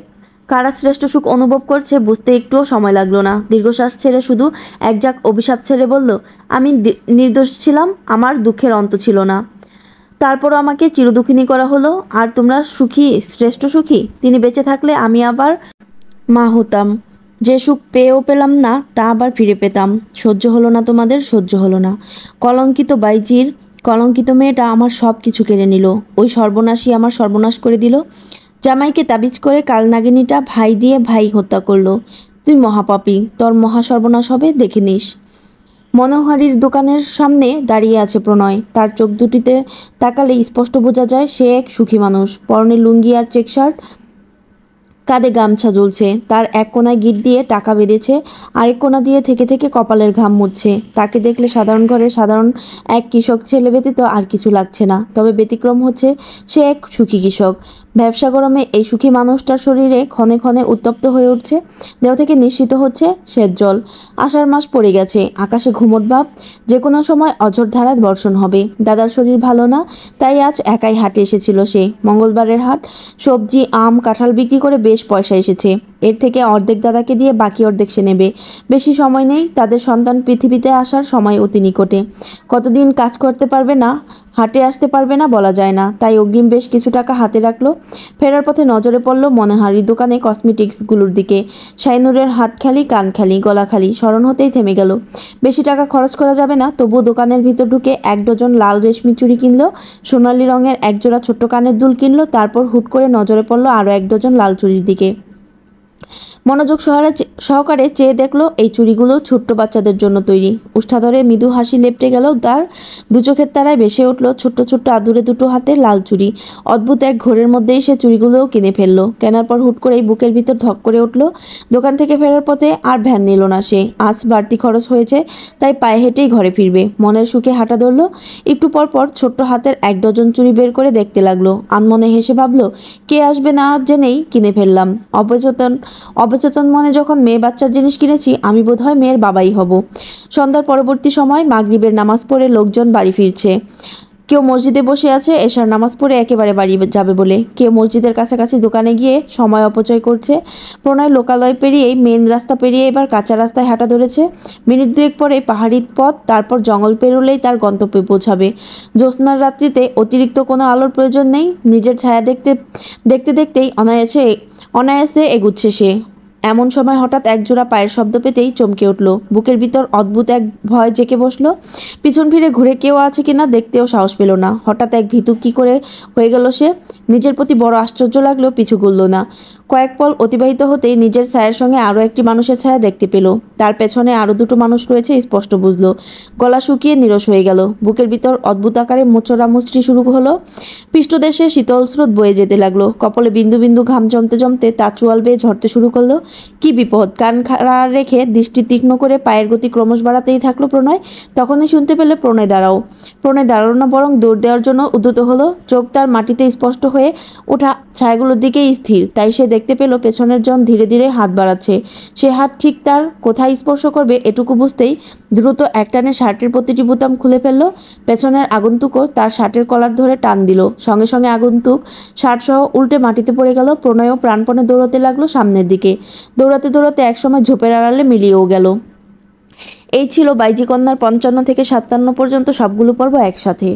Speaker 1: কারা শ্রেষ্ঠ সুখ অনুভব করছে বুঝতে একটুও সময় লাগলো না। দীর্ঘশ্বাস ছেড়ে শুধু একঝাঁক অভিশাপ ছেড়ে বলল, আমি নির্দোষ ছিলাম, আমার দুঃখের অন্ত ছিল না, তারপরও আমাকে চিরদুঃখিনী করা হলো। আর তোমরা সুখী, শ্রেষ্ঠ সুখী। তিনি বেঁচে থাকলে আমি আবার মা হতাম, যে সুখ পেয়েও পেলাম না তা আবার ফিরে পেতাম। সহ্য হলো না তোমাদের, সহ্য হলো না। কলঙ্কিত বাইজির কলঙ্কিত মেয়েটা আমার সব কিছু কেড়ে নিল। ওই সর্বনাশী আমার সর্বনাশ করে দিল। জামাইকে তাবিজ করে কালনাগিনীটা ভাই দিয়ে ভাই হত্যা করলো। তুই মহাপাপী, তোর মহা সর্বনাশ হবে, দেখে নিস। মনোহারীর দোকানের সামনে দাঁড়িয়ে আছে প্রণয়। তার চোখ দুটিতে তাকালে স্পষ্ট বোঝা যায় সে এক সুখী মানুষ। পরনে লুঙ্গি আর চেক শার্ট, কাঁধে গামছা ঝুলছে। তার এক কোনায় গিট দিয়ে টাকা বেঁধেছে, আরেক কোনা দিয়ে থেকে থেকে কপালের ঘাম মুছছে। তাকে দেখলে সাধারণ ঘরের সাধারণ এক কৃষক ছেলে ব্যতীত আর কিছু লাগছে না। তবে ব্যতিক্রম হচ্ছে সে এক সুখী কৃষক। ব্যবসা গরমে এই সুখী মানুষটার শরীরে ক্ষণে ক্ষণে উত্তপ্ত হয়ে উঠছে, দেহ থেকে নিঃসৃত হচ্ছে শ্বেত জল। আষাঢ় মাস পড়ে গেছে, আকাশে ঘুমট ভাব, যে কোনো সময় অঝোর ধারায় বর্ষণ হবে। দাদার শরীর ভালো না, তাই আজ একাই হাটে এসেছিল সে। মঙ্গলবারের হাট, সবজি, আম, কাঁঠাল বিক্রি করে বেশ পয়সা এসেছে। এর থেকে অর্ধেক দাদাকে দিয়ে বাকি অর্ধেক সে নেবে। বেশি সময় নেই, তাদের সন্তান পৃথিবীতে আসার সময় অতি নিকটে। কতদিন কাজ করতে পারবে না, হাটে আসতে পারবে না বলা যায় না। তাই অগ্রিম বেশ কিছু টাকা হাতে রাখলো। ফেরার পথে নজরে পড়ল মনোহারীর দোকানে কসমেটিক্সগুলোর দিকে। শাইনুরের হাত খালি, কান খালি, গলা খালি। স্মরণ হতেই থেমে গেল। বেশি টাকা খরচ করা যাবে না, তবুও দোকানের ভিতর ঢুকে 1 ডজন লাল রেশমি চুড়ি কিনলো, সোনালি রঙের একজোড়া ছোট্ট কানের দুল কিনলো। তারপর হুট করে নজরে পড়ল আরও 1 ডজন লাল চুড়ির দিকে। মনোযোগ সহকারে চেয়ে দেখলো এই চুড়িগুলো ছোট্ট বাচ্চাদের জন্য তৈরি। উষ্ঠাধরে মৃদু হাসি লেপটে গেল তার, দু চোখের তারায় ভেসে উঠল ছোট্ট ছোট্ট আদুরে দুটো হাতে লাল চুড়ি। অদ্ভুত এক ঘোরের মধ্যেই সে চুড়িগুলোও কিনে ফেললো। কেনার পর হুট করেই বুকের ভিতর ধক করে উঠল। দোকান থেকে ফেরার পথে আর ভ্যান নিল না সে। আজ বাড়তি খরচ হয়েছে, তাই পায়ে হেঁটেই ঘরে ফিরবে। মনের সুখে হাঁটা ধরলো। একটু পর পর ছোট্ট হাতের 1 ডজন চুড়ি বের করে দেখতে লাগলো। আনমনে হেসে ভাবলো, কে আসবে না জেনেই কিনে ফেললাম। অবচেতন মনে যখন মেয়ে বাচ্চার জিনিস কিনেছি, আমি বোধহয় মেয়ের বাবাই হব। সন্ধ্যার পরবর্তী সময় মাগরিবের নামাজ পড়ে লোকজন বাড়ি ফিরছে। কেউ মসজিদে বসে আছে এশার নামাজ পড়ে একেবারে বাড়ি যাবে বলে, কেউ মসজিদের কাছাকাছি দোকানে গিয়ে সময় অপচয় করছে। প্রণয় লোকালয় পেরিয়েই মেন রাস্তা পেরিয়ে এবার কাঁচা রাস্তায় হাঁটা ধরেছে। মিনিট 2 পরে পাহাড়ি পথ, তারপর জঙ্গল পেরোলেই তার গন্তব্যে পৌঁছাবে। জ্যোৎস্নার রাত্রিতে অতিরিক্ত কোনো আলোর প্রয়োজন নেই। নিজের ছায়া দেখতে দেখতে দেখতেই অনায়াসে এগুচ্ছে সে। এমন সময় হঠাৎ একজোড়া পায়ের শব্দ পেতেই চমকে উঠল। বুকের ভিতর অদ্ভুত এক ভয় জেঁকে বসলো। পিছন ফিরে ঘুরে কেউ আছে কিনা দেখতেও সাহস পেল না। হঠাৎ এক ভীতু কি করে হয়ে গেল সে। নিজের প্রতি বড় আশ্চর্য লাগলেও পিছু ঘুরল না। কয়েক পল অতিবাহিত হতেই নিজের ছায়ার সঙ্গে আরও একটি মানুষের ছায়া দেখতে পেল। তার পেছনে আরও দুটো মানুষ রয়েছে স্পষ্ট বুঝলো। গলা শুকিয়ে নিরস হয়ে গেল। বুকের ভিতর অদ্ভুত আকারে মোচড়ামুচড়ি শুরু হলো। পৃষ্ঠদেশে শীতল স্রোত বয়ে যেতে লাগলো। কপালে বিন্দু বিন্দু ঘাম জমতে জমতে তা চোয়াল বেয়ে ঝরতে শুরু করলো। কি বিপদ! কান খাড়া রেখে দৃষ্টি তীক্ষ্ণ করে পায়ের গতি ক্রমশ বাড়াতেই থাকলো প্রণয়। তখনই শুনতে পেলে, প্রণয় দাঁড়াও। প্রণয় দাঁড়ালো না, বরং দৌড় দেওয়ার জন্য উদ্যত হলো। চোখ তার মাটিতে স্পষ্ট হয়ে ওঠা ছায়াগুলোর দিকেই স্থির। তাই সে দেখতে পেল পেছনের জন ধীরে ধীরে হাত বাড়াচ্ছে। সে হাত ঠিক তার কোথায় স্পর্শ করবে এটুকু বুঝতেই দ্রুত একটানে শার্টের প্রতিটি বোতাম খুলে ফেললো। পেছনের আগন্তুকও তার শার্টের কলার ধরে টান দিল। সঙ্গে সঙ্গে আগন্তুক শার্ট সহ উল্টে মাটিতে পড়ে গেল। প্রণয়ও প্রাণপণে দৌড়াতে লাগলো সামনের দিকে। দৌড়াতে দৌড়াতে একসময় ঝোপের আড়ালে মিলিয়েও গেল। এই ছিল বাইজি কন্যার 55 থেকে 57 পর্যন্ত সবগুলো পর্ব একসাথে।